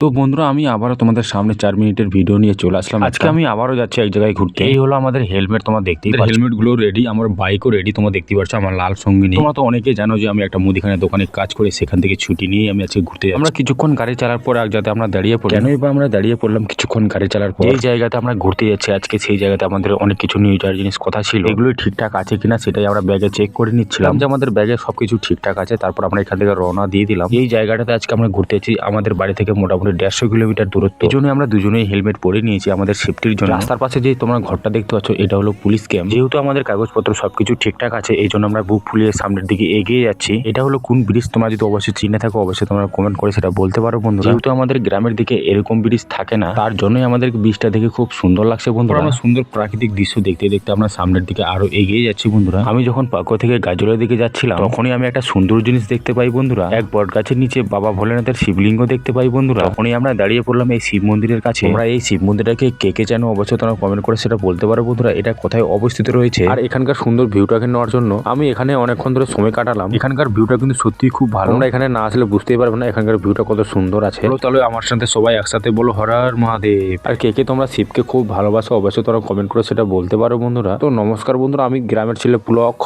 তো বন্ধুরা আমি আবারও তোমাদের সামনে 4 মিনিটের ভিডিও নিয়ে চলে আসলাম। আজকে আমি আবারও যাচ্ছি এক জায়গায় ঘুরতে। এই হলো আমাদের হেলমেট, তোমরা দেখতেই পাচ্ছ। হেলমেট গুলো রেডি, আমার বাইকও রেডি, তোমরা দেখতেই পাচ্ছ। আমার লাল সঙ্গিনী। তোমরা তো অনেকেই জানো যে আমি একটা মুদিখানা দোকানে কাজ করি, সেখান থেকে ছুটি নিয়ে আমি আজকে ঘুরতে যাচ্ছি। আমরা কিছুক্ষণ গাড়ি চালার পর এক জায়গাতে আমরা দাঁড়িয়ে পড়ি। কেনই বা আমরা দাঁড়িয়ে পড়লাম কিছুক্ষণ গাড়ি চালার পর? এই জায়গাতে আমরা ঘুরতে যাচ্ছি আজকে, সেই জায়গাতে আমাদের অনেক কিছু নিয়ে যাওয়ার জিনিস কথা ছিল। এগুলো ঠিকঠাক আছে কিনা সেটাই আমরা ব্যাগে চেক করে নিচ্ছিলাম যে আমাদের ব্যাগে সবকিছু ঠিকঠাক আছে। তারপর আমরা এখান থেকে রওনা দিয়ে দিলাম। এই জায়গাটাতে আজকে আমরা ঘুরতে যাচ্ছি, আমাদের বাড়ি থেকে মোটামুটি 150 কিলোমিটার দূরত্ব। এই জন্য আমরা দুজনেই হেলমেট পরে নিয়েছি আমাদের সেফটির জন্য। রাস্তার পাশে যে তোমরা ঘরটা দেখতে পাচ্ছ, এটা হলো পুলিশ ক্যাম্প। যেহেতু আমাদের কাগজপত্র সবকিছু ঠিকঠাক আছে, এই জন্য আমরা বুক ফুলিয়ে সামনের দিকে এগিয়ে যাচ্ছি। এটা হলো কোন ব্রিজ তোমরা যদি অবশ্যই চিনে থাকো, অবশ্যই তোমরা কমেন্ট করে সেটা বলতে পারো বন্ধুরা। যেহেতু আমাদের গ্রামের দিকে এরকম ব্রিজ থাকে না, তার জন্যই আমাদের ব্রিজটা দেখে খুব সুন্দর লাগছে বন্ধুরা। আমরা সুন্দর প্রাকৃতিক দৃশ্য দেখতে দেখতে আমরা সামনের দিকে আরো এগিয়ে যাচ্ছি বন্ধুরা। আমি যখন পাকুয়া থেকে গাজলের দিকে যাচ্ছিলাম, তখনই আমি একটা সুন্দর জিনিস দেখতে পাই বন্ধুরা। এক বট গাছের নিচে বাবা ভোলেনাথের শিবলিঙ্গ দেখতে পাই বন্ধুরা। তখনই আমরা দাঁড়িয়ে পড়লাম এই শিব মন্দিরের কাছে। তোমরা এই শিব মন্দিরটাকে কে কে জানো অবশ্যই তোমরা কমেন্ট করে সেটা বলতে পারো বন্ধুরা। এটা কোথায় অবস্থিত রয়েছে আর এখানকার সুন্দর ভিউটাকে নেওয়ার জন্য আমি এখানে অনেকক্ষণ ধরে সময় কাটালাম। এখানকার ভিউটা কিন্তু সত্যি খুব ভালো। তোমরা এখানে না আসলে বুঝতেই পারবে না এখানকার ভিউটা কত সুন্দর আছে। তাহলে আমার সাথে সবাই একসাথে বলো হর হর মহাদেব। আর কে কে তোমরা শিবকে খুব ভালোবাসো অবশ্যই তোমরা কমেন্ট করে সেটা বলতে পারো বন্ধুরা। তো নমস্কার বন্ধুরা, আমি গ্রামের ছেলে পুলক।